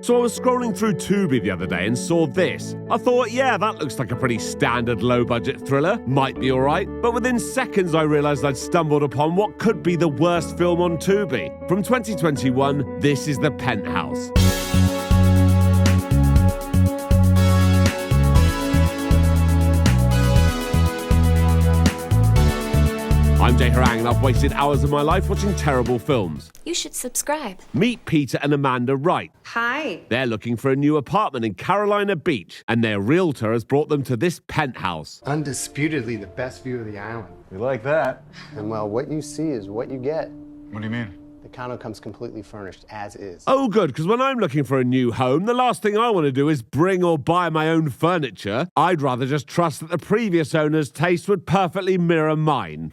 So I was scrolling through Tubi the other day and saw this. I thought, yeah, that looks like a pretty standard low-budget thriller. Might be alright. But within seconds I realised I'd stumbled upon what could be the worst film on Tubi. From 2021, this is The Penthouse. I'm Jay Harangue and I've wasted hours of my life watching terrible films. You should subscribe. Meet Peter and Amanda Wright. Hi. They're looking for a new apartment in Carolina Beach, and their realtor has brought them to this penthouse. Undisputedly the best view of the island. We like that. And well, what you see is what you get. What do you mean? The condo comes completely furnished as is. Oh, good, because when I'm looking for a new home, the last thing I want to do is bring or buy my own furniture. I'd rather just trust that the previous owner's taste would perfectly mirror mine.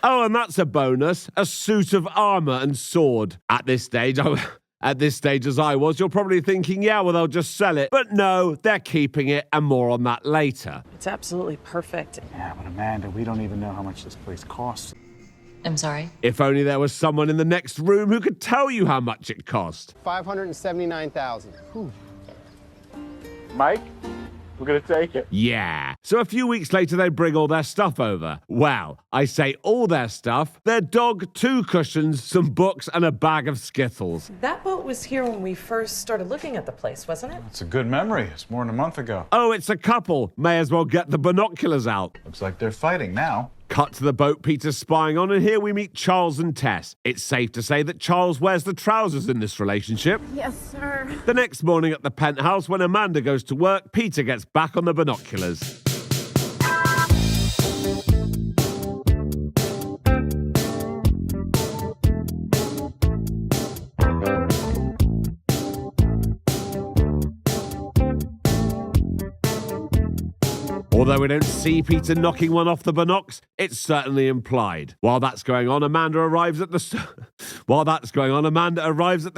Oh, and that's a bonus, a suit of armor and sword. At this stage, as I was, you're probably thinking, yeah, well, they'll just sell it. But no, they're keeping it, and more on that later. It's absolutely perfect. Yeah, but Amanda, we don't even know how much this place costs. I'm sorry. If only there was someone in the next room who could tell you how much it cost. $579,000. Mike, we're gonna take it. Yeah. So a few weeks later, they bring all their stuff over. Well, I say all their stuff. Their dog, 2 cushions, some books, and a bag of Skittles. That boat was here when we first started looking at the place, wasn't it? It's a good memory. It's more than a month ago. Oh, it's a couple. May as well get the binoculars out. Looks like they're fighting now. Cut to the boat Peter's spying on, and here we meet Charles and Tess. It's safe to say that Charles wears the trousers in this relationship. Yes, sir. The next morning at the penthouse, when Amanda goes to work, Peter gets back on the binoculars. Although we don't see Peter knocking one off the binocs, it's certainly implied. While that's going on, Amanda arrives at the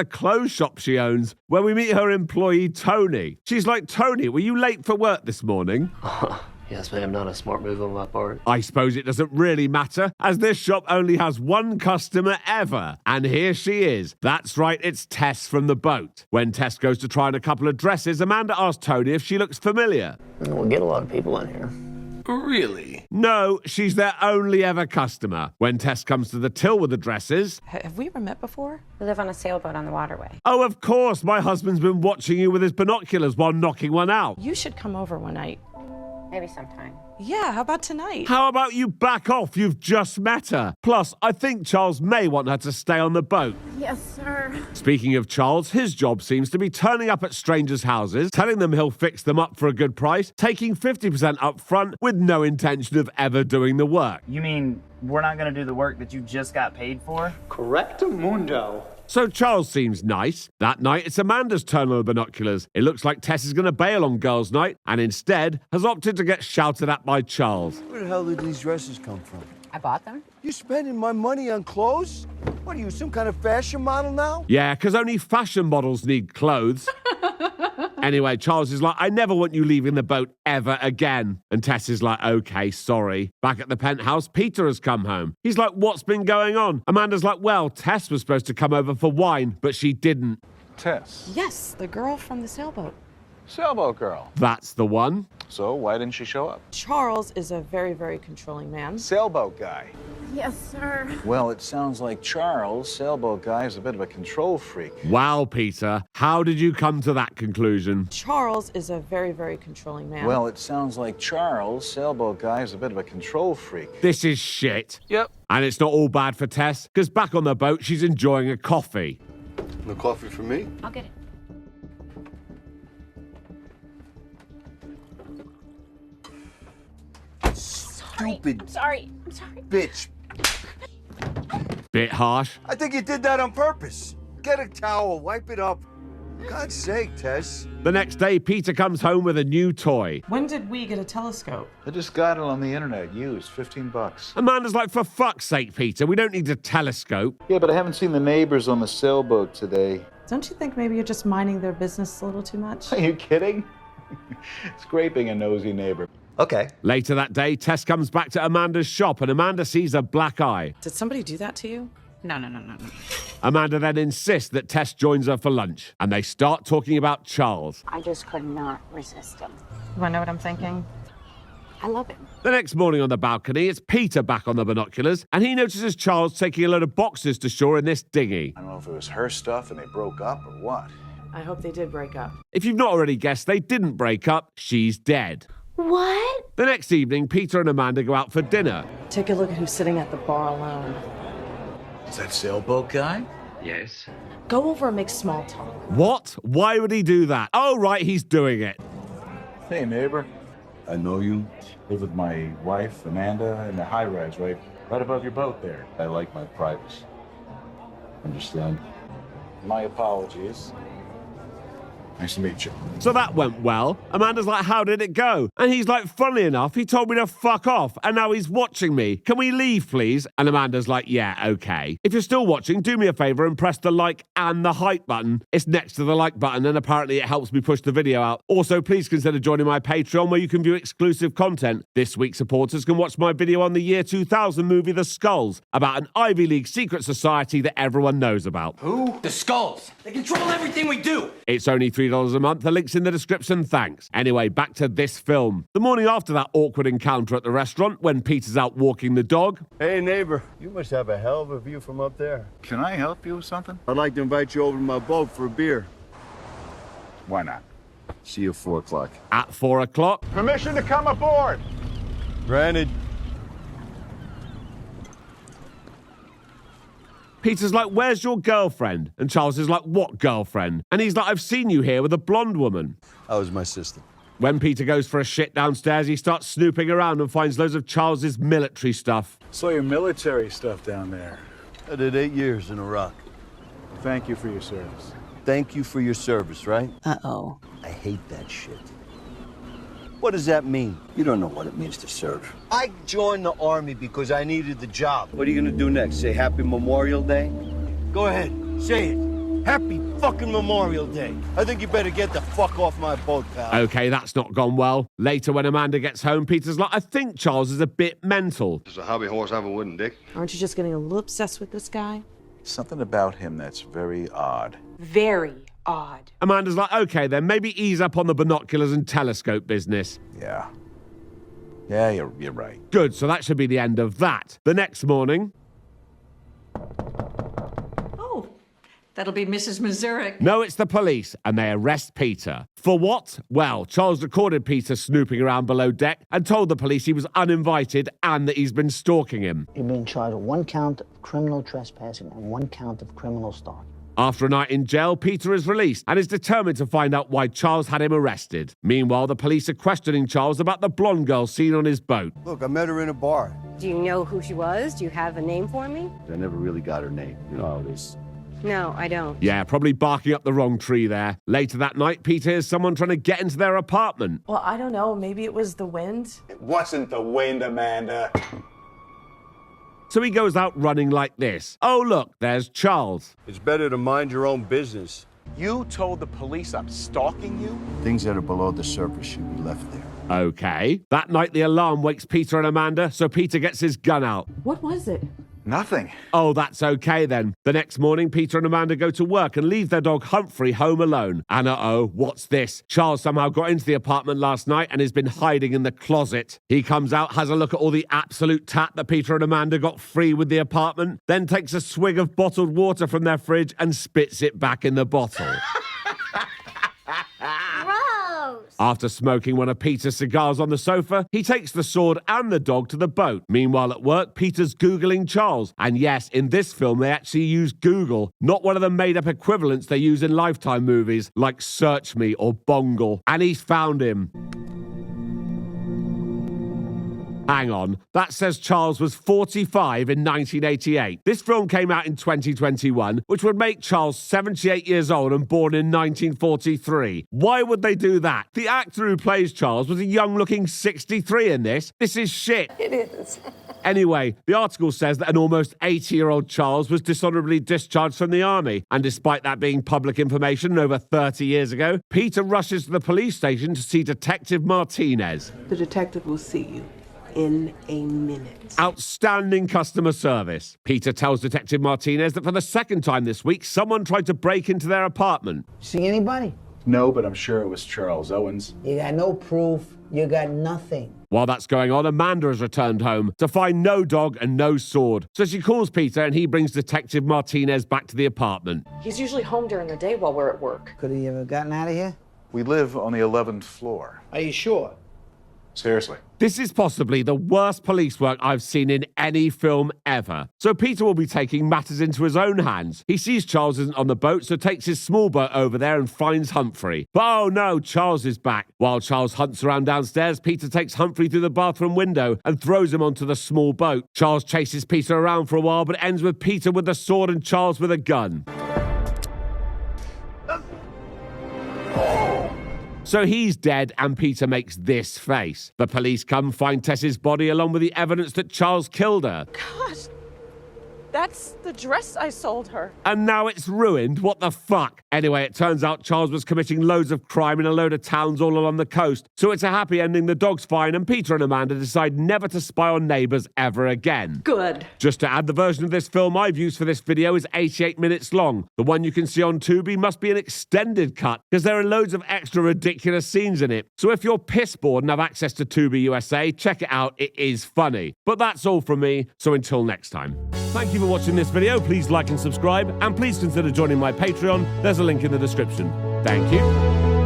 clothes shop she owns, where we meet her employee Tony. She's like, Tony, were you late for work this morning? Yes, ma'am, not a smart move on my part. I suppose it doesn't really matter, as this shop only has one customer ever. And here she is. That's right, it's Tess from the boat. When Tess goes to try on a couple of dresses, Amanda asks Tony if she looks familiar. We get a lot of people in here. Really? No, she's their only ever customer. When Tess comes to the till with the dresses... Have we ever met before? We live on a sailboat on the waterway. Oh, of course, my husband's been watching you with his binoculars while knocking one out. You should come over one night. Maybe sometime. Yeah, how about tonight? How about you back off? You've just met her. Plus, I think Charles may want her to stay on the boat. Yes, sir. Speaking of Charles, his job seems to be turning up at strangers' houses, telling them he'll fix them up for a good price, taking 50% up front with no intention of ever doing the work. You mean we're not going to do the work that you just got paid for? Correctamundo. So Charles seems nice. That night, it's Amanda's turn on the binoculars. It looks like Tess is going to bail on girls' night, and instead has opted to get shouted at by Charles. Where the hell did these dresses come from? I bought them. You spending my money on clothes? What are you, some kind of fashion model now? Yeah, because only fashion models need clothes. Anyway, Charles is like, I never want you leaving the boat ever again. And Tess is like, okay, sorry. Back at the penthouse, Peter has come home. He's like, what's been going on? Amanda's like, well, Tess was supposed to come over for wine, but she didn't. Tess. Yes, the girl from the sailboat. Sailboat girl. That's the one. So why didn't she show up? Charles is a very, very controlling man. Sailboat guy. Yes, sir. Well, it sounds like Charles, sailboat guy, is a bit of a control freak. Wow, Peter. How did you come to that conclusion? Charles is a very, very controlling man. Well, it sounds like Charles, sailboat guy, is a bit of a control freak. This is shit. Yep. And it's not all bad for Tess, because back on the boat, she's enjoying a coffee. No coffee for me? I'll get it. Stupid I'm sorry. bitch. Bit harsh. I think you did that on purpose. Get a towel, wipe it up. For God's sake, Tess. The next day, Peter comes home with a new toy. When did we get a telescope? I just got it on the internet, used, $15. Amanda's like, for fuck's sake, Peter, we don't need a telescope. Yeah, but I haven't seen the neighbors on the sailboat today. Don't you think maybe you're just minding their business a little too much? Are you kidding? Scraping a nosy neighbor. Okay. Later that day, Tess comes back to Amanda's shop and Amanda sees a black eye. Did somebody do that to you? No. Amanda then insists that Tess joins her for lunch, and they start talking about Charles. I just could not resist him. You wanna know what I'm thinking? I love him. The next morning on the balcony, it's Peter back on the binoculars, and he notices Charles taking a load of boxes to shore in this dinghy. I don't know if it was her stuff and they broke up or what. I hope they did break up. If you've not already guessed, they didn't break up. She's dead. What? The next evening, Peter and Amanda go out for dinner. Take a look at who's sitting at the bar alone. Is that sailboat guy? Yes. Go over and make small talk. What? Why would he do that? Oh, right, he's doing it. Hey, neighbor. I know you. Live with my wife, Amanda, in the high-rise right above your boat there. I like my privacy. Understand? My apologies. Nice to meet you. So that went well. Amanda's like, how did it go? And he's like, funnily enough, he told me to fuck off, and now he's watching me. Can we leave, please? And Amanda's like, yeah, okay. If you're still watching, do me a favor and press the like and the hype button. It's next to the like button, and apparently it helps me push the video out. Also, please consider joining my Patreon, where you can view exclusive content. This week's supporters can watch my video on the year 2000 movie The Skulls, about an Ivy League secret society that everyone knows about. Who? The Skulls. They control everything we do. It's only $3 a month. The link's in the description, thanks. Anyway, back to this film. The morning after that awkward encounter at the restaurant, when Peter's out walking the dog. Hey, neighbor. You must have a hell of a view from up there. Can I help you with something? I'd like to invite you over to my boat for a beer. Why not? See you at 4 o'clock. At 4 o'clock, Permission to come aboard. Granted. Peter's like, where's your girlfriend? And Charles is like, what girlfriend? And he's like, I've seen you here with a blonde woman. That was my sister. When Peter goes for a shit downstairs, he starts snooping around and finds loads of Charles's military stuff. Saw your military stuff down there. I did 8 years in Iraq. Thank you for your service. Thank you for your service, right? Uh-oh. I hate that shit. What does that mean? You don't know what it means to serve. I joined the army because I needed the job. What are you gonna do next? Say Happy Memorial Day? Go ahead, say it. Happy fucking Memorial Day. I think you better get the fuck off my boat, pal. Okay, that's not gone well. Later, when Amanda gets home, Peter's like, I think Charles is a bit mental. Does a hobby horse have a wooden dick? Aren't you just getting a little obsessed with this guy? Something about him that's very odd. Very odd. Amanda's like, okay then, maybe ease up on the binoculars and telescope business. Yeah. Yeah, you're right. Good, so that should be the end of that. The next morning... Oh, that'll be Mrs. Mazurek. No, it's the police, and they arrest Peter. For what? Well, Charles recorded Peter snooping around below deck and told the police he was uninvited and that he's been stalking him. You're being charged with 1 count of criminal trespassing and 1 count of criminal stalking. After a night in jail, Peter is released and is determined to find out why Charles had him arrested. Meanwhile, the police are questioning Charles about the blonde girl seen on his boat. Look, I met her in a bar. Do you know who she was? Do you have a name for me? I never really got her name. You know how it is. No, I don't. Yeah, probably barking up the wrong tree there. Later that night, Peter hears someone trying to get into their apartment. Well, I don't know. Maybe it was the wind. It wasn't the wind, Amanda. So he goes out running like this. Oh, look, there's Charles. It's better to mind your own business. You told the police I'm stalking you? Things that are below the surface should be left there. Okay. That night, the alarm wakes Peter and Amanda, so Peter gets his gun out. What was it? Nothing. Oh, that's okay then. The next morning, Peter and Amanda go to work and leave their dog Humphrey home alone. And uh-oh, what's this? Charles somehow got into the apartment last night and has been hiding in the closet. He comes out, has a look at all the absolute tat that Peter and Amanda got free with the apartment, then takes a swig of bottled water from their fridge and spits it back in the bottle. After smoking one of Peter's cigars on the sofa, he takes the sword and the dog to the boat. Meanwhile, at work, Peter's Googling Charles. And yes, in this film, they actually use Google, not one of the made-up equivalents they use in Lifetime movies, like Search Me or Bongle. And he's found him. Hang on, that says Charles was 45 in 1988. This film came out in 2021, which would make Charles 78 years old and born in 1943. Why would they do that? The actor who plays Charles was a young-looking 63 in this. This is shit. It is. Anyway, the article says that an almost 80-year-old Charles was dishonorably discharged from the army, and despite that being public information over 30 years ago, Peter rushes to the police station to see Detective Martinez. The detective will see you. in a minute. Outstanding customer service. Peter tells Detective Martinez that for the second time this week, someone tried to break into their apartment. See anybody? No, but I'm sure it was Charles Owens. You got no proof. You got nothing. While that's going on, Amanda has returned home to find no dog and no sword. So she calls Peter and he brings Detective Martinez back to the apartment. He's usually home during the day while we're at work. Could he ever gotten out of here? We live on the 11th floor. Are you sure? Seriously. This is possibly the worst police work I've seen in any film ever. So Peter will be taking matters into his own hands. He sees Charles isn't on the boat, so takes his small boat over there and finds Humphrey. But oh no, Charles is back. While Charles hunts around downstairs, Peter takes Humphrey through the bathroom window and throws him onto the small boat. Charles chases Peter around for a while, but ends with Peter with the sword and Charles with a gun. So he's dead and Peter makes this face. The police come, find Tess's body along with the evidence that Charles killed her. Gosh, that's the dress I sold her. And now it's ruined? What the fuck? Anyway, it turns out Charles was committing loads of crime in a load of towns all along the coast. So it's a happy ending, the dog's fine, and Peter and Amanda decide never to spy on neighbours ever again. Good. Just to add, the version of this film I've used for this video is 88 minutes long. The one you can see on Tubi must be an extended cut, because there are loads of extra ridiculous scenes in it. So if you're piss bored and have access to Tubi USA, check it out, it is funny. But that's all from me, so until next time. Thank you for watching this video, please like and subscribe, and please consider joining my Patreon, there's a link in the description. Thank you.